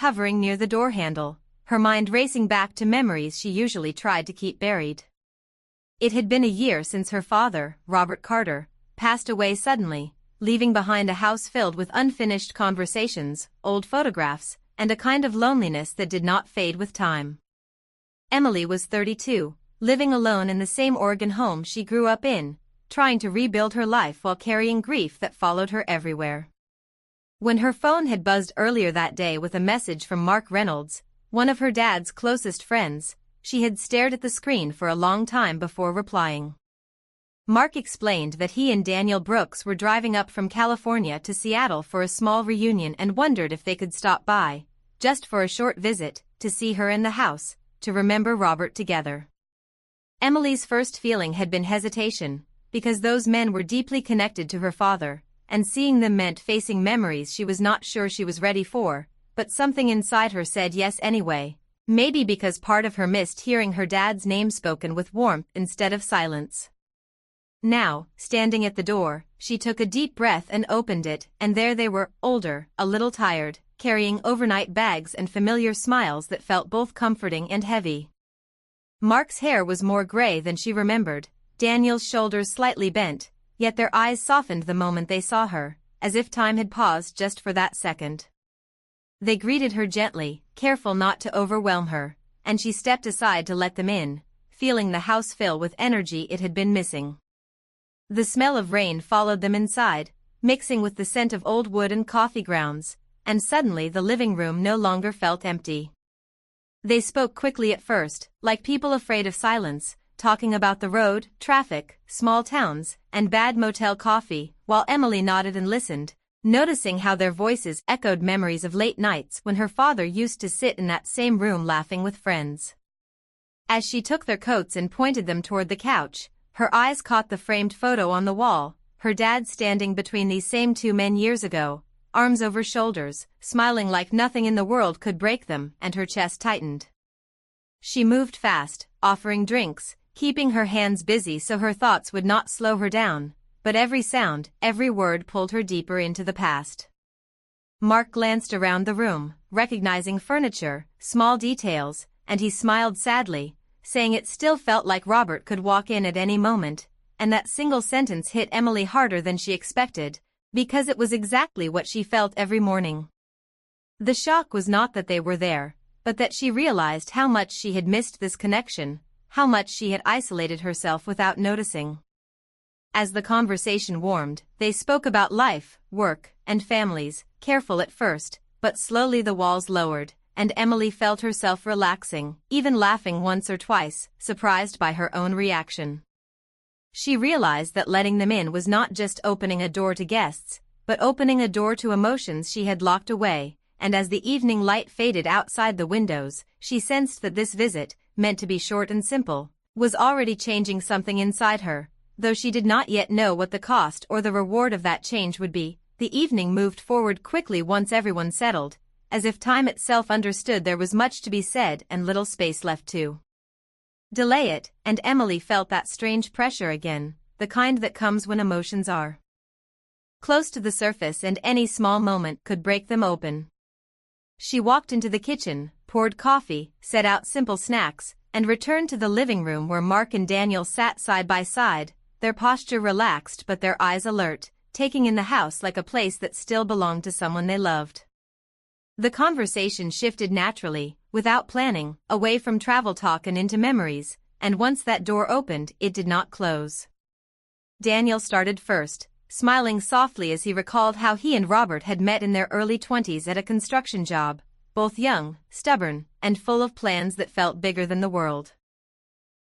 hovering near the door handle, her mind racing back to memories she usually tried to keep buried. It had been a year since her father, Robert Carter, passed away suddenly, leaving behind a house filled with unfinished conversations, old photographs, and a kind of loneliness that did not fade with time. Emily was 32, living alone in the same Oregon home she grew up in, trying to rebuild her life while carrying grief that followed her everywhere. When her phone had buzzed earlier that day with a message from Mark Reynolds, one of her dad's closest friends, she had stared at the screen for a long time before replying. Mark explained that he and Daniel Brooks were driving up from California to Seattle for a small reunion and wondered if they could stop by, just for a short visit, to see her in the house, to remember Robert together. Emily's first feeling had been hesitation, because those men were deeply connected to her father, and seeing them meant facing memories she was not sure she was ready for, but something inside her said yes anyway, maybe because part of her missed hearing her dad's name spoken with warmth instead of silence. Now, standing at the door, she took a deep breath and opened it, and there they were, older, a little tired, carrying overnight bags and familiar smiles that felt both comforting and heavy. Mark's hair was more gray than she remembered, Daniel's shoulders slightly bent, yet their eyes softened the moment they saw her, as if time had paused just for that second. They greeted her gently, careful not to overwhelm her, and she stepped aside to let them in, feeling the house fill with energy it had been missing. The smell of rain followed them inside, mixing with the scent of old wood and coffee grounds, and suddenly the living room no longer felt empty. They spoke quickly at first, like people afraid of silence, talking about the road, traffic, small towns, and bad motel coffee, while Emily nodded and listened, noticing how their voices echoed memories of late nights when her father used to sit in that same room laughing with friends. As she took their coats and pointed them toward the couch, her eyes caught the framed photo on the wall, her dad standing between these same two men years ago, arms over shoulders, smiling like nothing in the world could break them, and her chest tightened. She moved fast, offering drinks, keeping her hands busy so her thoughts would not slow her down, but every sound, every word pulled her deeper into the past. Mark glanced around the room, recognizing furniture, small details, and he smiled sadly, saying it still felt like Robert could walk in at any moment, and that single sentence hit Emily harder than she expected, because it was exactly what she felt every morning. The shock was not that they were there, but that she realized how much she had missed this connection, how much she had isolated herself without noticing. As the conversation warmed, they spoke about life, work, and families, careful at first, but slowly the walls lowered, and Emily felt herself relaxing, even laughing once or twice, surprised by her own reaction. She realized that letting them in was not just opening a door to guests, but opening a door to emotions she had locked away, and as the evening light faded outside the windows, she sensed that this visit, meant to be short and simple, was already changing something inside her, though she did not yet know what the cost or the reward of that change would be. The evening moved forward quickly once everyone settled, as if time itself understood there was much to be said and little space left to delay it, and Emily felt that strange pressure again, the kind that comes when emotions are close to the surface and any small moment could break them open. She walked into the kitchen, poured coffee, set out simple snacks, and returned to the living room where Mark and Daniel sat side by side, their posture relaxed but their eyes alert, taking in the house like a place that still belonged to someone they loved. The conversation shifted naturally, without planning, away from travel talk and into memories, and once that door opened, it did not close. Daniel started first, smiling softly as he recalled how he and Robert had met in their early 20s at a construction job, both young, stubborn, and full of plans that felt bigger than the world.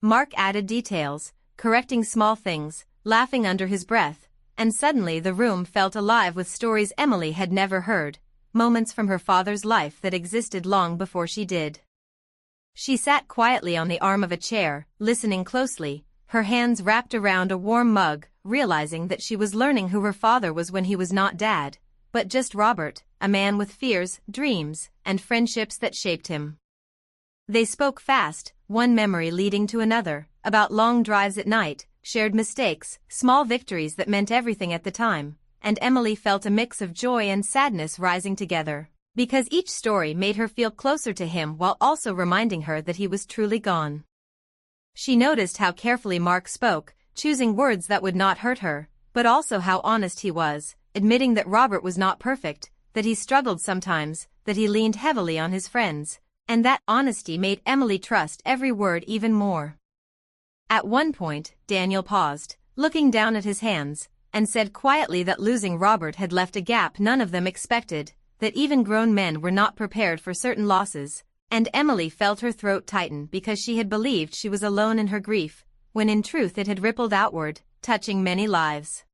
Mark added details, correcting small things, laughing under his breath, and suddenly the room felt alive with stories Emily had never heard, moments from her father's life that existed long before she did. She sat quietly on the arm of a chair, listening closely, her hands wrapped around a warm mug, realizing that she was learning who her father was when he was not dad, but just Robert, a man with fears, dreams, and friendships that shaped him. They spoke fast, one memory leading to another, about long drives at night, shared mistakes, small victories that meant everything at the time, and Emily felt a mix of joy and sadness rising together. Because each story made her feel closer to him while also reminding her that he was truly gone. She noticed how carefully Mark spoke, choosing words that would not hurt her, but also how honest he was, admitting that Robert was not perfect, that he struggled sometimes, that he leaned heavily on his friends, and that honesty made Emily trust every word even more. At one point, Daniel paused, looking down at his hands, and said quietly that losing Robert had left a gap none of them expected, that even grown men were not prepared for certain losses, and Emily felt her throat tighten because she had believed she was alone in her grief, when in truth it had rippled outward, touching many lives.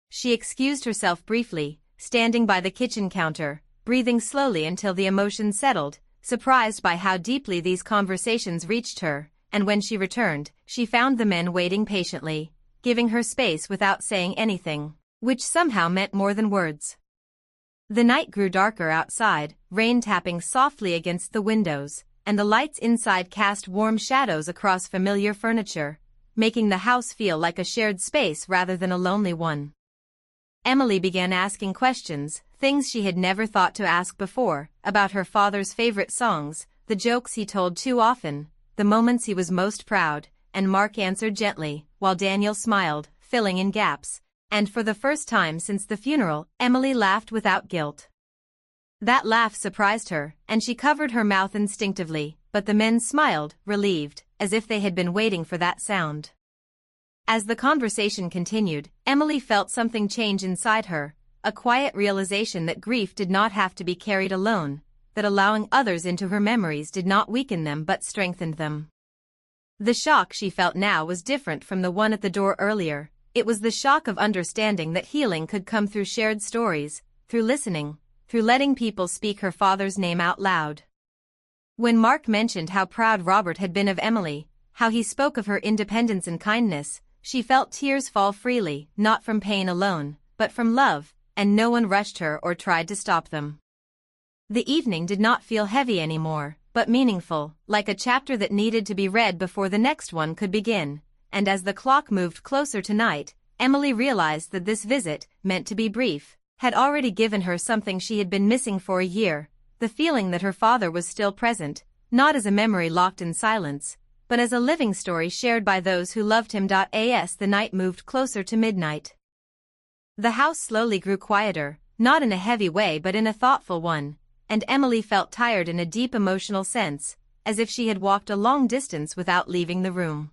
She excused herself briefly, standing by the kitchen counter, breathing slowly until the emotion settled, surprised by how deeply these conversations reached her, and when she returned, she found the men waiting patiently, giving her space without saying anything, which somehow meant more than words. The night grew darker outside, rain tapping softly against the windows, and the lights inside cast warm shadows across familiar furniture, making the house feel like a shared space rather than a lonely one. Emily began asking questions, things she had never thought to ask before, about her father's favorite songs, the jokes he told too often, the moments he was most proud, and Mark answered gently, while Daniel smiled, filling in gaps. And for the first time since the funeral, Emily laughed without guilt. That laugh surprised her, and she covered her mouth instinctively, but the men smiled, relieved, as if they had been waiting for that sound. As the conversation continued, Emily felt something change inside her, a quiet realization that grief did not have to be carried alone, that allowing others into her memories did not weaken them but strengthened them. The shock she felt now was different from the one at the door earlier. It was the shock of understanding that healing could come through shared stories, through listening, through letting people speak her father's name out loud. When Mark mentioned how proud Robert had been of Emily, how he spoke of her independence and kindness, she felt tears fall freely, not from pain alone, but from love, and no one rushed her or tried to stop them. The evening did not feel heavy anymore, but meaningful, like a chapter that needed to be read before the next one could begin. And as the clock moved closer to night, Emily realized that this visit, meant to be brief, had already given her something she had been missing for a year, the feeling that her father was still present, not as a memory locked in silence, but as a living story shared by those who loved him. As the night moved closer to midnight, the house slowly grew quieter, not in a heavy way but in a thoughtful one, and Emily felt tired in a deep emotional sense, as if she had walked a long distance without leaving the room.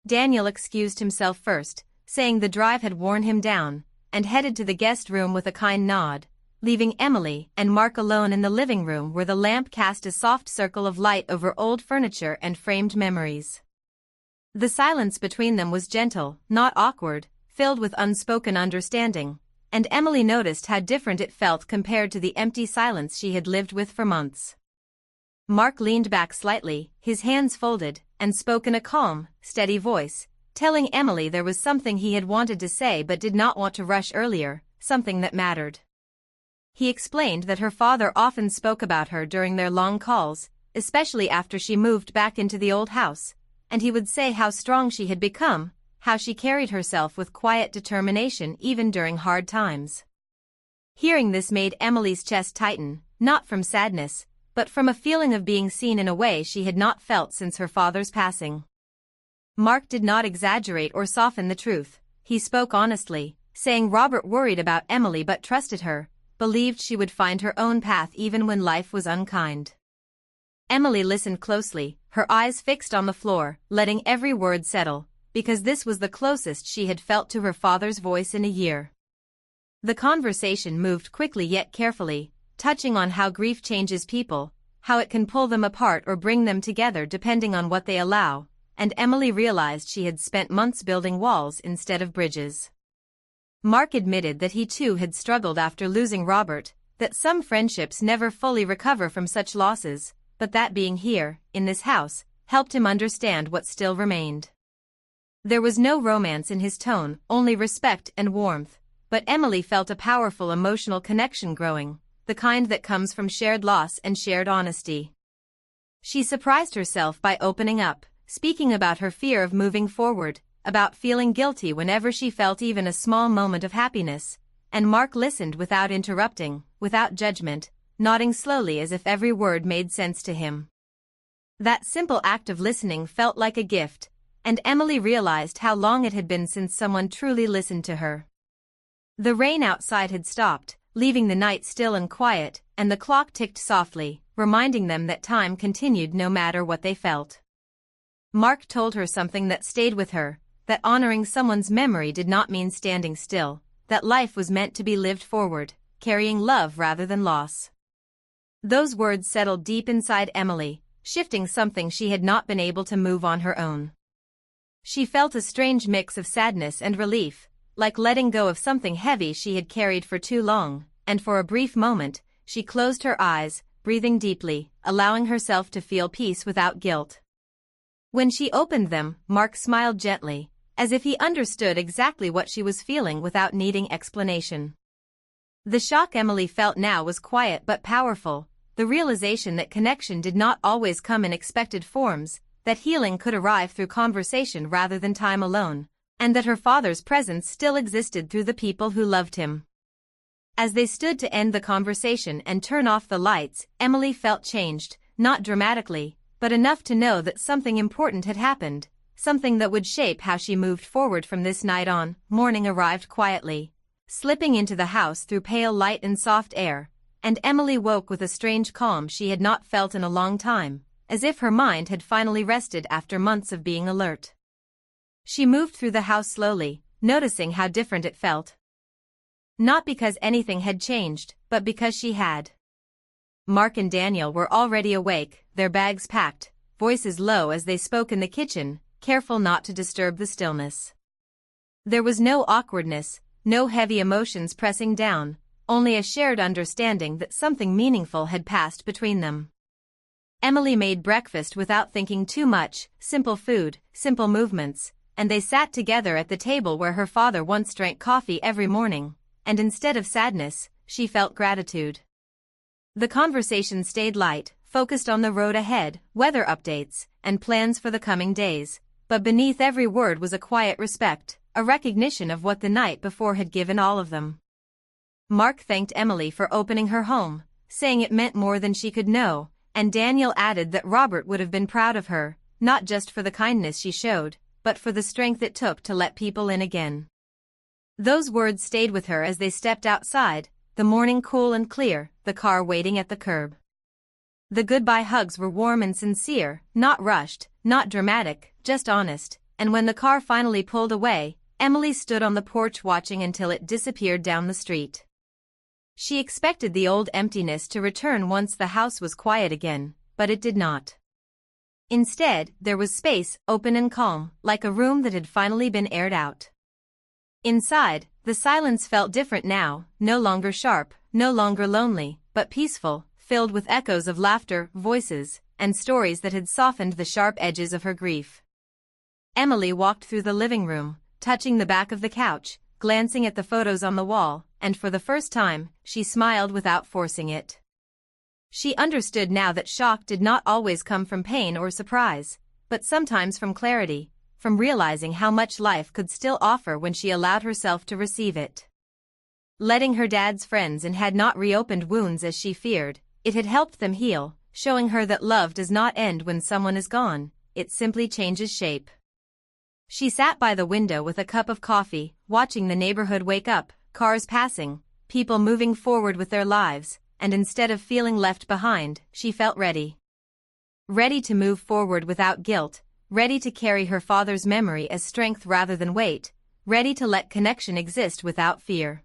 Daniel excused himself first, saying the drive had worn him down, and headed to the guest room with a kind nod, leaving Emily and Mark alone in the living room where the lamp cast a soft circle of light over old furniture and framed memories. The silence between them was gentle, not awkward, filled with unspoken understanding, and Emily noticed how different it felt compared to the empty silence she had lived with for months. Mark leaned back slightly, his hands folded, and spoke in a calm, steady voice, telling Emily there was something he had wanted to say but did not want to rush earlier, something that mattered. He explained that her father often spoke about her during their long calls, especially after she moved back into the old house, and he would say how strong she had become, how she carried herself with quiet determination even during hard times. Hearing this made Emily's chest tighten, not from sadness, but from a feeling of being seen in a way she had not felt since her father's passing. Mark did not exaggerate or soften the truth. He spoke honestly, saying Robert worried about Emily but trusted her, believed she would find her own path even when life was unkind. Emily listened closely, her eyes fixed on the floor, letting every word settle, because this was the closest she had felt to her father's voice in a year. The conversation moved quickly yet carefully, touching on how grief changes people, how it can pull them apart or bring them together depending on what they allow, and Emily realized she had spent months building walls instead of bridges. Mark admitted that he too had struggled after losing Robert, that some friendships never fully recover from such losses, but that being here, in this house, helped him understand what still remained. There was no romance in his tone, only respect and warmth, but Emily felt a powerful emotional connection growing, the kind that comes from shared loss and shared honesty. She surprised herself by opening up, speaking about her fear of moving forward, about feeling guilty whenever she felt even a small moment of happiness, and Mark listened without interrupting, without judgment, nodding slowly as if every word made sense to him. That simple act of listening felt like a gift, and Emily realized how long it had been since someone truly listened to her. The rain outside had stopped, leaving the night still and quiet, and the clock ticked softly, reminding them that time continued no matter what they felt. Mark told her something that stayed with her, that honoring someone's memory did not mean standing still, that life was meant to be lived forward, carrying love rather than loss. Those words settled deep inside Emily, shifting something she had not been able to move on her own. She felt a strange mix of sadness and relief, like letting go of something heavy she had carried for too long, and for a brief moment, she closed her eyes, breathing deeply, allowing herself to feel peace without guilt. When she opened them, Mark smiled gently, as if he understood exactly what she was feeling without needing explanation. The shock Emily felt now was quiet but powerful, the realization that connection did not always come in expected forms, that healing could arrive through conversation rather than time alone, and that her father's presence still existed through the people who loved him. As they stood to end the conversation and turn off the lights, Emily felt changed, not dramatically, but enough to know that something important had happened, something that would shape how she moved forward from this night on. Morning arrived quietly, slipping into the house through pale light and soft air, and Emily woke with a strange calm she had not felt in a long time, as if her mind had finally rested after months of being alert. She moved through the house slowly, noticing how different it felt. Not because anything had changed, but because she had. Mark and Daniel were already awake, their bags packed, voices low as they spoke in the kitchen, careful not to disturb the stillness. There was no awkwardness, no heavy emotions pressing down, only a shared understanding that something meaningful had passed between them. Emily made breakfast without thinking too much, simple food, simple movements, and they sat together at the table where her father once drank coffee every morning, and instead of sadness, she felt gratitude. The conversation stayed light, focused on the road ahead, weather updates, and plans for the coming days, but beneath every word was a quiet respect, a recognition of what the night before had given all of them. Mark thanked Emily for opening her home, saying it meant more than she could know, and Daniel added that Robert would have been proud of her, not just for the kindness she showed, but for the strength it took to let people in again. Those words stayed with her as they stepped outside, the morning cool and clear, the car waiting at the curb. The goodbye hugs were warm and sincere, not rushed, not dramatic, just honest, and when the car finally pulled away, Emily stood on the porch watching until it disappeared down the street. She expected the old emptiness to return once the house was quiet again, but it did not. Instead, there was space, open and calm, like a room that had finally been aired out. Inside, the silence felt different now, no longer sharp, no longer lonely, but peaceful, filled with echoes of laughter, voices, and stories that had softened the sharp edges of her grief. Emily walked through the living room, touching the back of the couch, glancing at the photos on the wall, and for the first time, she smiled without forcing it. She understood now that shock did not always come from pain or surprise, but sometimes from clarity, from realizing how much life could still offer when she allowed herself to receive it. Letting her dad's friends in had not reopened wounds as she feared, it had helped them heal, showing her that love does not end when someone is gone, it simply changes shape. She sat by the window with a cup of coffee, watching the neighborhood wake up, cars passing, people moving forward with their lives, and instead of feeling left behind, she felt ready. Ready to move forward without guilt, ready to carry her father's memory as strength rather than weight, ready to let connection exist without fear.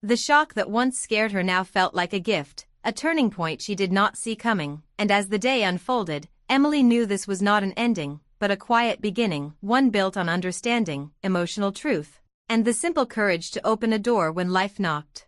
The shock that once scared her now felt like a gift, a turning point she did not see coming, and as the day unfolded, Emily knew this was not an ending, but a quiet beginning, one built on understanding, emotional truth, and the simple courage to open a door when life knocked.